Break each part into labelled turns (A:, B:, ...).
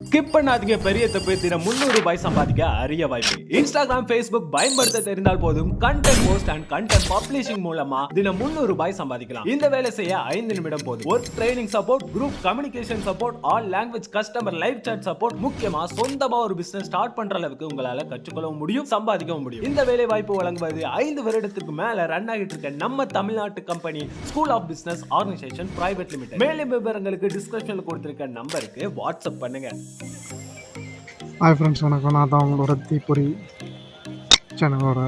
A: Skip பண்ணாதீங்க, பெரிய தப்பு. தினம் 300 ரூபாய் சம்பாதிக்க அரிய வாய்ப்பு. இன்ஸ்டாகிராம், Facebook பயன்படுத்த தெரிந்தால் போதும். Content post and content publishing மூலமா தினம் 300 ரூபாய் சம்பாதிக்கலாம். இந்த வேலை செய்ய 5 நிமிடம் போதும். Work training support, group communication support, all language customer live chat support, முக்கியமா சொந்தமா ஒரு பிசினஸ் ஸ்டார்ட் பண்ற அளவுக்கு உங்களால கற்றுக்கொள்ளவும் முடியும், சம்பாதிக்கவும் முடியும். இந்த வேலை வாய்ப்பு வழங்குவது 5 வருடத்துக்கு மேல ரன் ஆகிட்டு இருக்க நம்ம தமிழ்நாட்டு company school of business organisation private limited. மேலும் விவரங்களுக்கு டிஸ்கிரிப்ஷன்ல கொடுத்திருக்க நம்பருக்கு வாட்ஸ்அப் பண்ணுங்க.
B: ஹாய் ஃப்ரெண்ட்ஸ், வணக்கம். நான் தான் உங்களோட தீப்பொறி சேனலோட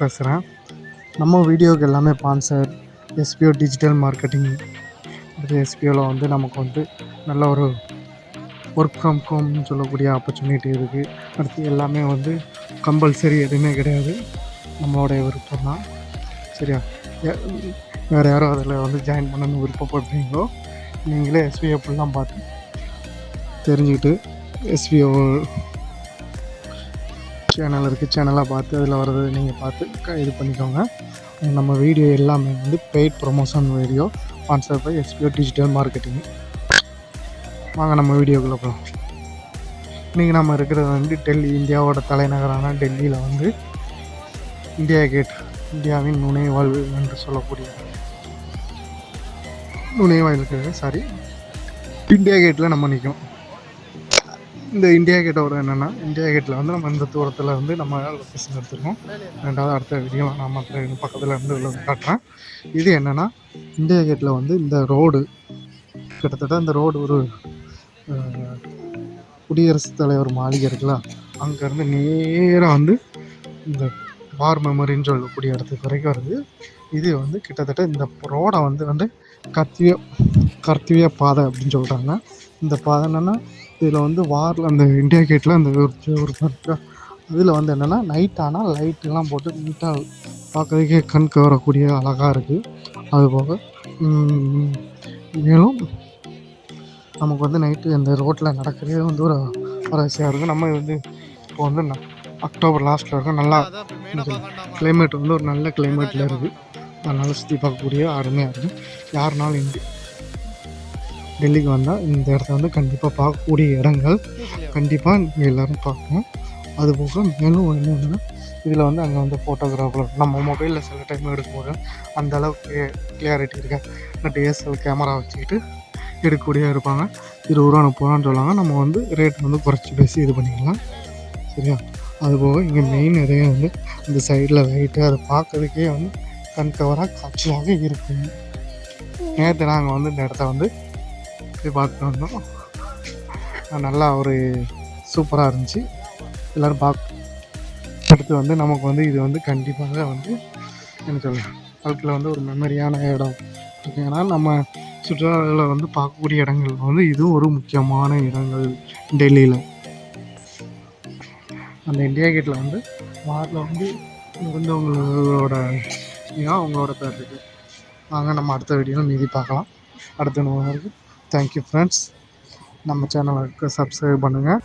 B: பேசுகிறேன். நம்ம வீடியோவுக்கு எல்லாமே ஸ்பான்சர் எஸ்பிஓ டிஜிட்டல் மார்க்கெட்டிங். எஸ்பிஓவில் வந்து நமக்கு வந்து நல்ல ஒரு ஒர்க் ஃப்ரம் ஹோம்னு சொல்லக்கூடிய ஆப்பர்ச்சுனிட்டி இருக்குது. அடுத்து எல்லாமே வந்து கம்பல்சரி எதுவுமே கிடையாது, நம்மளோடைய விருப்பம் தான். சரியா? வேறு யாரும் அதில் வந்து ஜாயின் பண்ணணும்னு விருப்பப்படுறீங்களோ நீங்களே எஸ்பிஓ ஃபுல்லாக பார்த்து தெரிஞ்சுக்கிட்டு எஸ்பிஓ சேனல் இருக்குது, சேனலாக பார்த்து அதில் வர்றது நீங்கள் பார்த்து இது பண்ணிக்கோங்க. நம்ம வீடியோ எல்லாமே வந்து paid promotion video sponsor by SPO digital marketing. வாங்க நம்ம வீடியோக்குள்ளே போகலாம். இன்றைக்கி நம்ம இருக்கிறது வந்து டெல்லி, இந்தியாவோட தலைநகரான டெல்லியில் வந்து இந்தியா கேட், இந்தியாவின் நுழைவாயில் என்று சொல்லக்கூடிய இந்தியா கேட்டில் நம்ம நிற்கும். இந்த இந்தியா கேட்டோட என்னென்னா, இந்தியா கேட்டில் வந்து நம்ம இந்த தூரத்தில் வந்து நம்ம லொக்கேஷன் எடுத்துருக்கோம். ரெண்டாவது அடுத்த வீடியோ நான் மற்ற பக்கத்தில் இருந்து காட்டுறேன். இது என்னென்னா, இந்தியா கேட்டில் வந்து இந்த ரோடு கிட்டத்தட்ட இந்த ரோடு ஒரு குடியரசுத் தலைவர் மாளிகை இருக்குல்ல, அங்கேருந்து நேராக வந்து இந்த வார் மெமரின்னு சொல்லக்கூடிய இடத்துக்கு வரைக்கும் வருது. இது வந்து கிட்டத்தட்ட இந்த ரோடை வந்து கர்த்தவிய பாதை அப்படின்னு சொல்கிறாங்க. இந்த பாதை என்னென்னா, இதில் வந்து வாரில் அந்த இந்தியா கேட்டில் அந்த ஒரு அதில் வந்து என்னென்னா, நைட் ஆனால் லைட்டெல்லாம் போட்டு நீட்டாக பார்க்கறதுக்கே கண் கவரக்கூடிய அழகாக இருக்குது. அதுபோக மேலும் நமக்கு வந்து நைட்டு அந்த ரோட்டில் நடக்கிறதே வந்து ஒரு ஆசையாக இருக்குது. நம்ம வந்து இப்போ வந்து அக்டோபர் லாஸ்ட்டில் இருக்கும். நல்லா கிளைமேட் வந்து ஒரு நல்ல கிளைமேட்டில் இருக்குது. அதனால் சுற்றி பார்க்கக்கூடிய அருமையாக இருக்குது. யாருனாலும் இங்கே டெல்லிக்கு வந்தால் இந்த இடத்த வந்து கண்டிப்பாக பார்க்கக்கூடிய இடங்கள் கண்டிப்பாக எல்லோரும் பார்க்கணும். அதுபோக மேலும் என்னென்னா, இதில் வந்து அங்கே வந்து ஃபோட்டோகிராஃபர் நம்ம மொபைலில் சில டைம் எடுக்கும்போது அந்த அளவுக்கு கிளியாரிட்டி இருக்கா, டிஎஸ்எல் கேமரா வச்சுக்கிட்டு எடுக்கக்கூடிய இருப்பாங்க. 20 ரூபா 30 ரூபான்னு சொல்லுவாங்க. நம்ம வந்து ரேட் வந்து குறைச்சி பேசி இது பண்ணிக்கலாம். சரியா? அதுபோக இங்கே மெயின் நிறைய வந்து இந்த சைடில் லைட்டு அதை பார்க்கறதுக்கே வந்து கண் கவராக காட்சியாக இருக்குது. நேற்று நாங்கள் வந்து இந்த இடத்த வந்து போய் பார்த்துட்டு வந்தோம். நல்லா ஒரு சூப்பராக இருந்துச்சு. எல்லோரும் அடுத்து வந்து நமக்கு வந்து இது வந்து கண்டிப்பாக வந்து என்ன சொல்ல வாழ்க்கையில் வந்து ஒரு மெமரியான இடம். ஏன்னா நம்ம சுற்றுலாவில் வந்து பார்க்கக்கூடிய இடங்கள் வந்து இதுவும் ஒரு முக்கியமான இடங்கள் டெல்லியில். அந்த இந்தியா கேட்டில் வந்து வாரில் வந்து இருந்தவங்களோட அவங்களோட பேர் இருக்குது. வாங்க நம்ம அடுத்த வீடியோவில் மீதி பார்க்கலாம். அடுத்த நோருக்கு தேங்க்யூ ஃப்ரெண்ட்ஸ். நம்ம சேனலுக்கு சப்ஸ்கிரைப் பண்ணுங்கள்.